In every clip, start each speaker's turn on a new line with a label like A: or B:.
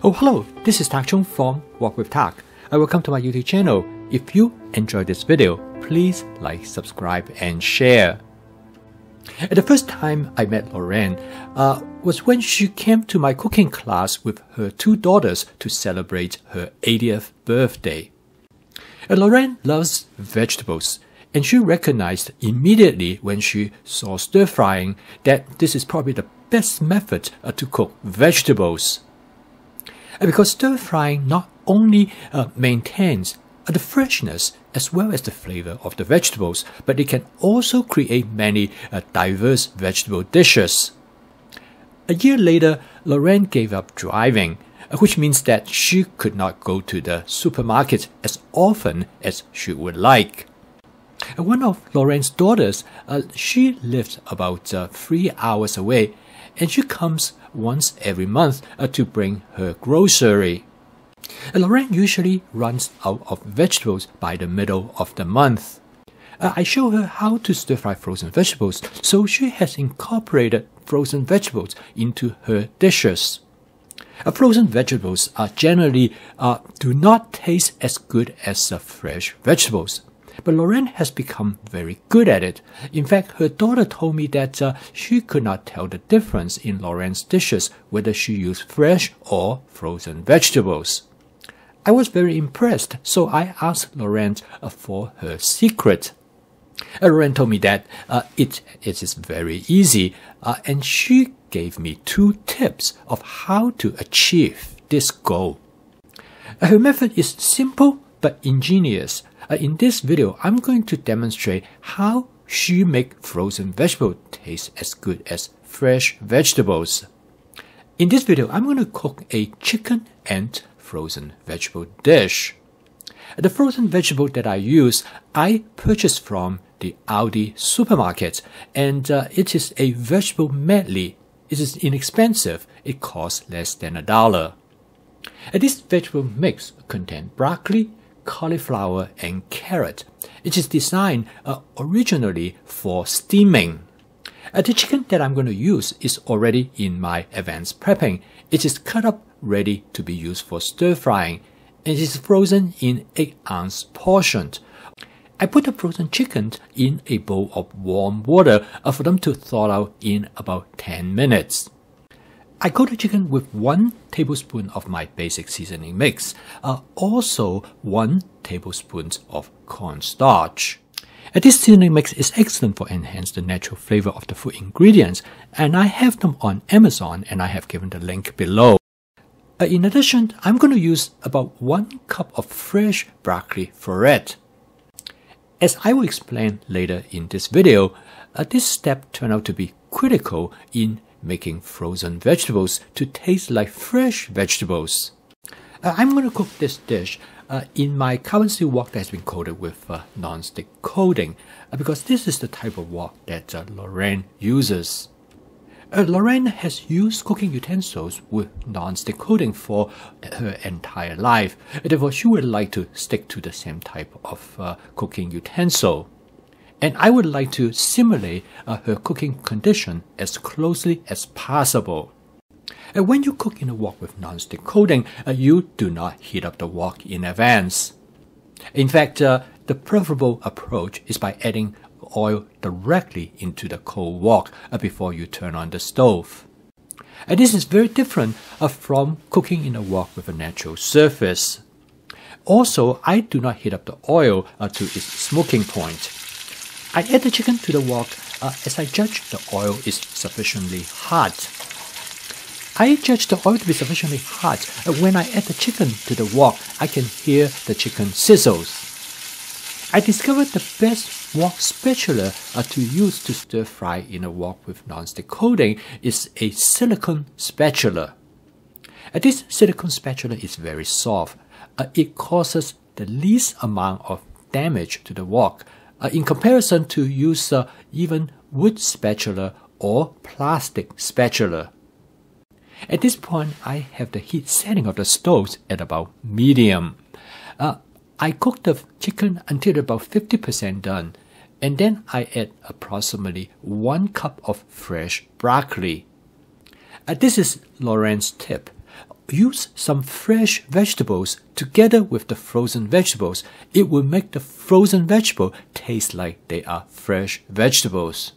A: Oh, hello, this is Tak Chung from Walk with Tak. Welcome to my YouTube channel. If you enjoyed this video, please like, subscribe, and share. The first time I met Lorraine was when she came to my cooking class with her two daughters to celebrate her 80th birthday. Lorraine loves vegetables, and she recognized immediately when she saw stir-frying that this is probably the best method to cook vegetables. Because stir-frying not only maintains the freshness as well as the flavor of the vegetables, but it can also create many diverse vegetable dishes. A year later, Lorraine gave up driving, which means that she could not go to the supermarket as often as she would like. One of Lorraine's daughters, she lives about 3 hours away, and she comes once every month to bring her grocery. Lorraine usually runs out of vegetables by the middle of the month. I show her how to stir-fry frozen vegetables, so she has incorporated frozen vegetables into her dishes. Frozen vegetables generally do not taste as good as fresh vegetables. But Lorraine has become very good at it. In fact, her daughter told me that she could not tell the difference in Lorraine's dishes whether she used fresh or frozen vegetables. I was very impressed, so I asked Lorraine for her secret. Lorraine told me that it is very easy, and she gave me 2 tips of how to achieve this goal. Her method is simple but ingenious. In this video, I'm going to demonstrate how she makes frozen vegetables taste as good as fresh vegetables. In this video, I'm going to cook a chicken and frozen vegetable dish. The frozen vegetable that I use, I purchased from the Aldi supermarket, and it is a vegetable medley. It is inexpensive. It costs less than $1. This vegetable mix contains broccoli, cauliflower, and carrot. It is designed originally for steaming. The chicken that I'm going to use is already in my advanced prepping. It is cut up ready to be used for stir-frying, and it is frozen in 8-ounce portions. I put the frozen chicken in a bowl of warm water for them to thaw out in about 10 minutes. I coat the chicken with 1 tablespoon of my basic seasoning mix, also 1 tablespoon of cornstarch. This seasoning mix is excellent for enhancing the natural flavor of the food ingredients, and I have them on Amazon, and I have given the link below. In addition, I'm going to use about 1 cup of fresh broccoli florette. As I will explain later in this video, this step turned out to be critical in making frozen vegetables to taste like fresh vegetables. I'm going to cook this dish in my carbon steel wok that has been coated with non-stick coating, because this is the type of wok that Lorraine uses. Lorraine has used cooking utensils with non-stick coating for her entire life. Therefore, she would like to stick to the same type of cooking utensil. And I would like to simulate her cooking condition as closely as possible. When you cook in a wok with non-stick coating, you do not heat up the wok in advance. In fact, the preferable approach is by adding oil directly into the cold wok before you turn on the stove. This is very different from cooking in a wok with a natural surface. Also, I do not heat up the oil to its smoking point. I add the chicken to the wok as I judge the oil is sufficiently hot. I judge the oil to be sufficiently hot. When I add the chicken to the wok, I can hear the chicken sizzles. I discovered the best wok spatula to use to stir fry in a wok with non-stick coating is a silicone spatula. This silicone spatula is very soft. It causes the least amount of damage to the wok in comparison to use even wood spatula or plastic spatula. At this point, I have the heat setting of the stoves at about medium. I cook the chicken until about 50% done, and then I add approximately 1 cup of fresh broccoli. This is Lorraine's tip. use some fresh vegetables together with the frozen vegetables, it will make the frozen vegetable taste like they are fresh vegetables.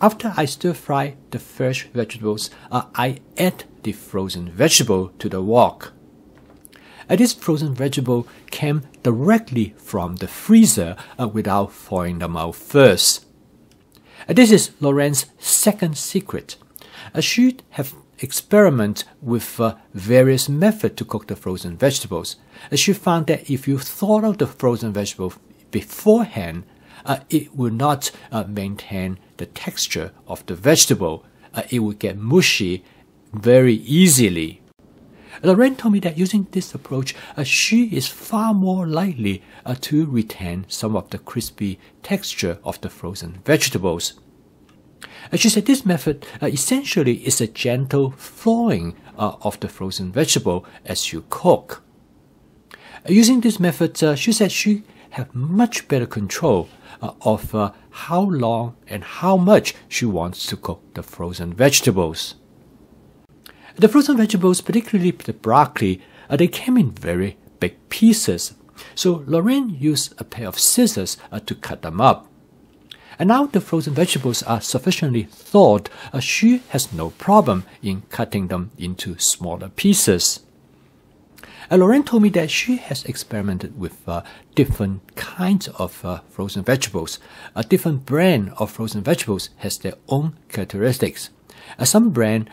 A: After I stir fry the fresh vegetables, I add the frozen vegetable to the wok. This frozen vegetable came directly from the freezer without thawing them out first. This is Lorraine's second secret. She have experimented with various methods to cook the frozen vegetables. She found that if you thaw out the frozen vegetable beforehand, it will not maintain the texture of the vegetable. It will get mushy very easily. Lorraine told me that using this approach, she is far more likely to retain some of the crispy texture of the frozen vegetables. She said this method essentially is a gentle thawing of the frozen vegetable as you cook. Using this method, she said she have much better control of how long and how much she wants to cook the frozen vegetables. The frozen vegetables, particularly the broccoli, they came in very big pieces, so Lorraine used a pair of scissors to cut them up. And now the frozen vegetables are sufficiently thawed, she has no problem in cutting them into smaller pieces. Lorraine told me that she has experimented with different kinds of frozen vegetables. A different brand of frozen vegetables has their own characteristics. Some brands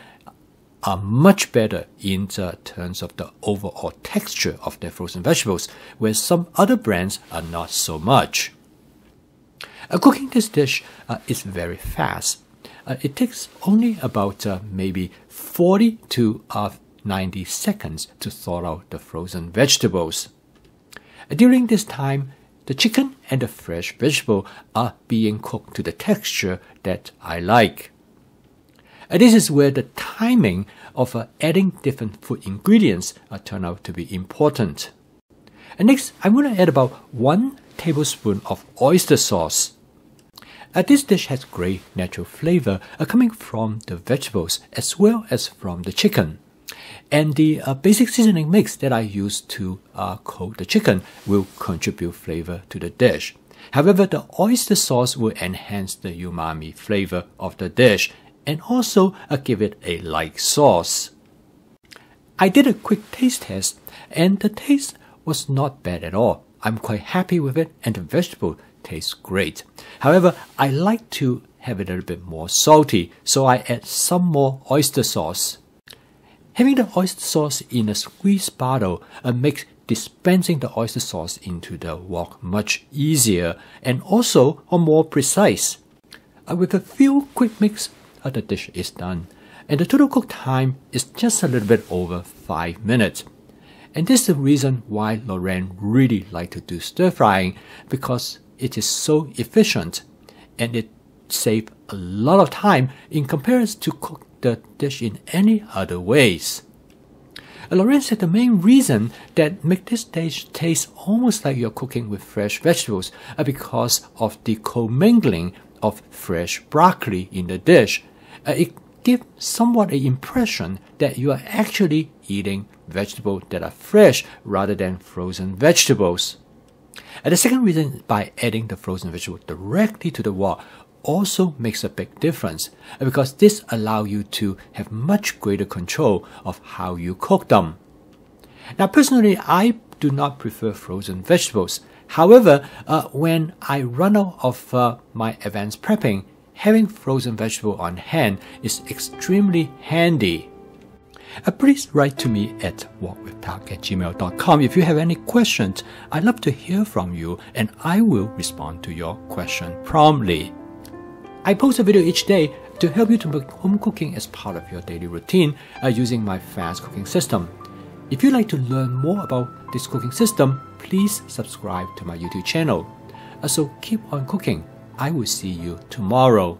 A: are much better in terms of the overall texture of their frozen vegetables, whereas some other brands are not so much. Cooking this dish is very fast. It takes only about maybe 40 to 90 seconds to thaw out the frozen vegetables. During this time, the chicken and the fresh vegetable are being cooked to the texture that I like. This is where the timing of adding different food ingredients turn out to be important. And next, I'm going to add about 1 tablespoon of oyster sauce. This dish has great natural flavor coming from the vegetables as well as from the chicken. And the basic seasoning mix that I use to coat the chicken will contribute flavor to the dish. However, the oyster sauce will enhance the umami flavor of the dish and also give it a light sauce. I did a quick taste test and the taste was not bad at all. I'm quite happy with it and the vegetable tastes great. However, I like to have it a little bit more salty, so I add some more oyster sauce. Having the oyster sauce in a squeezed bottle makes dispensing the oyster sauce into the wok much easier and also more precise. With a few quick mix, the dish is done, and the total cook time is just a little bit over 5 minutes. And this is the reason why Lorraine really likes to do stir frying, because it is so efficient and it saves a lot of time in comparison to cook the dish in any other ways. Lorraine said the main reason that makes this dish taste almost like you're cooking with fresh vegetables are because of the commingling of fresh broccoli in the dish. It gives somewhat an impression that you are actually eating vegetables that are fresh rather than frozen vegetables. The second reason, by adding the frozen vegetable directly to the wok, also makes a big difference, because this allows you to have much greater control of how you cook them. Now, personally, I do not prefer frozen vegetables. However, when I run out of my advanced prepping, having frozen vegetable on hand is extremely handy. Please write to me at wokwithtak@gmail.com if you have any questions. I'd love to hear from you and I will respond to your question promptly. I post a video each day to help you to make home cooking as part of your daily routine using my fast cooking system. If you'd like to learn more about this cooking system, please subscribe to my YouTube channel. So keep on cooking. I will see you tomorrow.